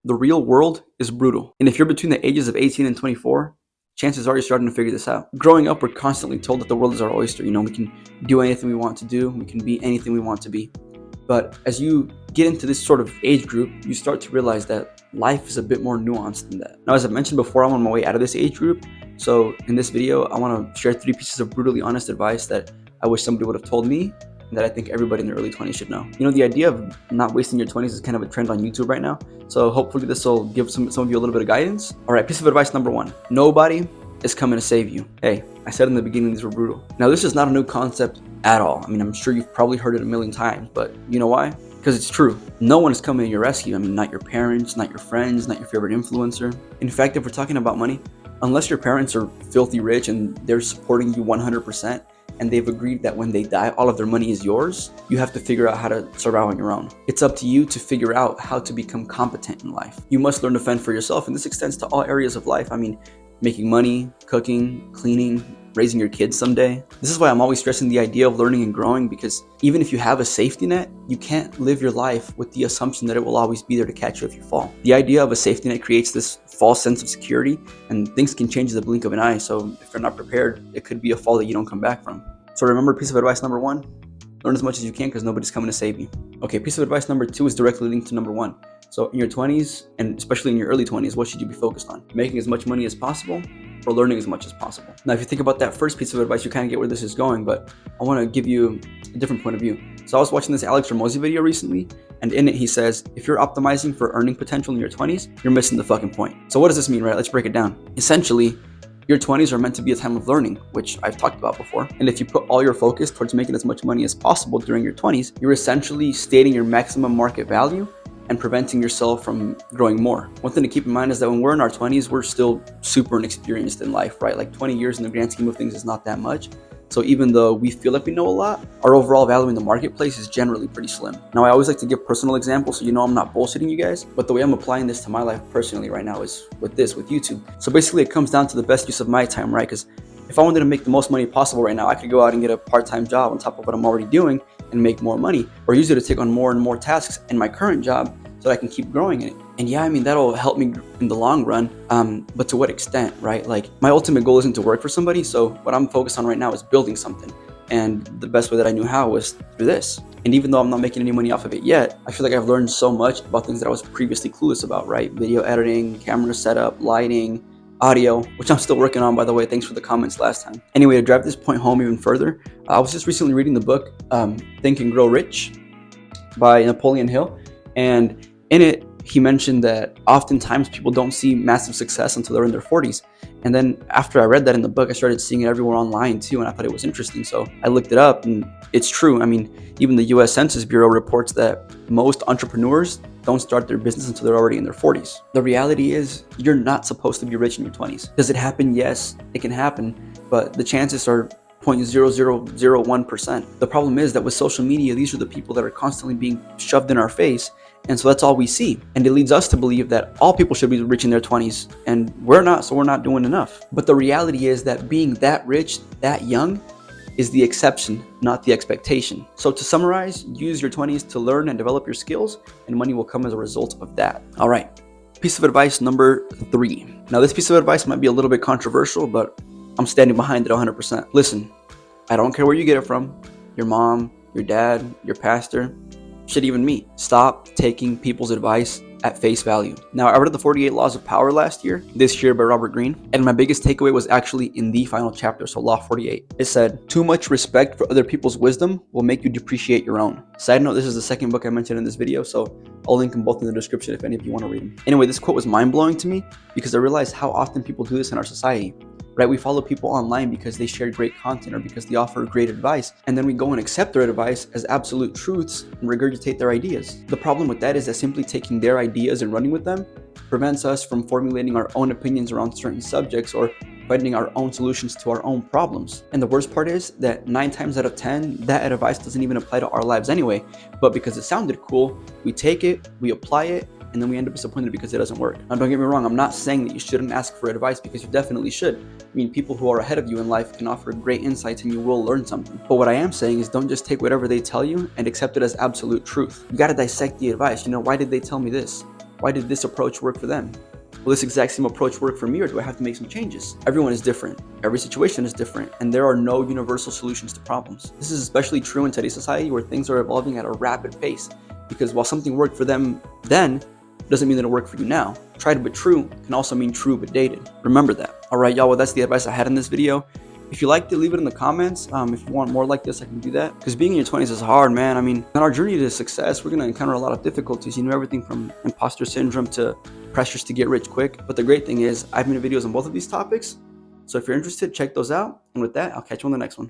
The real world is brutal. And if you're between the ages of 18 and 24, chances are you're starting to figure this out. Growing up, we're constantly told that the world is our oyster. We can do anything we want to do. We can be anything we want to be. But as you get into this sort of age group, you start to realize that life is a bit more nuanced than that. Now, as I mentioned before, I'm on my way out of this age group. So in this video, I want to share 3 pieces of brutally honest advice that I wish somebody would have told me and that I think everybody in their early 20s should know. The idea of not wasting your 20s is kind of a trend on YouTube right now. So hopefully this will give some of you a little bit of guidance. All right, piece of advice number 1. Nobody is coming to save you. Hey, I said in the beginning these were brutal. Now, this is not a new concept at all. I'm sure you've probably heard it a million times, but you know why? Because it's true. No one is coming to your rescue. Not your parents, not your friends, not your favorite influencer. In fact, if we're talking about money, unless your parents are filthy rich and they're supporting you 100%, and they've agreed that when they die, all of their money is yours, you have to figure out how to survive on your own. It's up to you to figure out how to become competent in life. You must learn to fend for yourself, and this extends to all areas of life. Making money, cooking, cleaning, raising your kids someday. This is why I'm always stressing the idea of learning and growing, because even if you have a safety net, you can't live your life with the assumption that it will always be there to catch you if you fall. The idea of a safety net creates this false sense of security, and things can change in the blink of an eye. So if you're not prepared, it could be a fall that you don't come back from. So remember, piece of advice number 1, learn as much as you can because nobody's coming to save you. Okay, piece of advice number 2 is directly linked to number 1. So in your 20s, and especially in your early 20s, what should you be focused on? Making as much money as possible or learning as much as possible? Now, if you think about that first piece of advice, you kind of get where this is going, but I want to give you a different point of view. So I was watching this Alex Ramosi video recently, and in it he says, if you're optimizing for earning potential in your 20s, you're missing the fucking point. So what does this mean, right? Let's break it down. Essentially, your 20s are meant to be a time of learning, which I've talked about before. And if you put all your focus towards making as much money as possible during your 20s, you're essentially stating your maximum market value and preventing yourself from growing more. One thing to keep in mind is that when we're in our 20s, we're still super inexperienced in life, right? Like 20 years in the grand scheme of things is not that much. So even though we feel like we know a lot, our overall value in the marketplace is generally pretty slim. Now, I always like to give personal examples so I'm not bullshitting you guys, but the way I'm applying this to my life personally right now is with YouTube. So basically it comes down to the best use of my time, right? Because if I wanted to make the most money possible right now, I could go out and get a part-time job on top of what I'm already doing and make more money, or use it to take on more and more tasks in my current job so that I can keep growing in it. And yeah, that'll help me in the long run, but to what extent, right? Like, my ultimate goal isn't to work for somebody, so what I'm focused on right now is building something. And the best way that I knew how was through this. And even though I'm not making any money off of it yet, I feel like I've learned so much about things that I was previously clueless about, right? Video editing, camera setup, lighting, audio, which I'm still working on, by the way. Thanks for the comments last time. Anyway, to drive this point home even further, I was just recently reading the book, Think and Grow Rich by Napoleon Hill. And in it, he mentioned that oftentimes people don't see massive success until they're in their 40s. And then after I read that in the book, I started seeing it everywhere online too, and I thought it was interesting. So I looked it up, and it's true. Even the US Census Bureau reports that most entrepreneurs don't start their business until they're already in their 40s. The reality is, you're not supposed to be rich in your 20s. Does it happen? Yes, it can happen, but the chances are 0.0001%. The problem is that with social media, these are the people that are constantly being shoved in our face, and so that's all we see. And it leads us to believe that all people should be rich in their 20s, and we're not, so we're not doing enough. But the reality is that being that rich, that young, is the exception, not the expectation. So to summarize, use your 20s to learn and develop your skills, and money will come as a result of that. All right, piece of advice number 3. Now, this piece of advice might be a little bit controversial, but I'm standing behind it 100%. Listen, I don't care where you get it from, your mom, your dad, your pastor, shit, even me. Stop taking people's advice at face value. Now, I read the 48 Laws of Power this year by Robert Greene, and my biggest takeaway was actually in the final chapter, so Law 48. It said, too much respect for other people's wisdom will make you depreciate your own. Side note, this is the second book I mentioned in this video, so I'll link them both in the description if any of you want to read them. Anyway, this quote was mind-blowing to me because I realized how often people do this in our society. Right? We follow people online because they share great content or because they offer great advice, and then we go and accept their advice as absolute truths and regurgitate their ideas. The problem with that is that simply taking their ideas and running with them prevents us from formulating our own opinions around certain subjects or finding our own solutions to our own problems. And the worst part is that 9 times out of 10, that advice doesn't even apply to our lives anyway, but because it sounded cool, we take it, we apply it, and then we end up disappointed because it doesn't work. Now, don't get me wrong, I'm not saying that you shouldn't ask for advice, because you definitely should. People who are ahead of you in life can offer great insights and you will learn something. But what I am saying is, don't just take whatever they tell you and accept it as absolute truth. You gotta dissect the advice. Why did they tell me this? Why did this approach work for them? Will this exact same approach work for me, or do I have to make some changes? Everyone is different. Every situation is different, and there are no universal solutions to problems. This is especially true in today's society where things are evolving at a rapid pace, because while something worked for them then, doesn't mean that it'll work for you now. Tried but true can also mean true but dated. Remember that. All right, y'all, well, that's the advice I had in this video. If you liked it, leave it in the comments. If you want more like this, I can do that. Because being in your 20s is hard, man. I mean, on our journey to success, we're going to encounter a lot of difficulties. You know, everything from imposter syndrome to pressures to get rich quick. But the great thing is, I've made videos on both of these topics. So if you're interested, check those out. And with that, I'll catch you on the next one.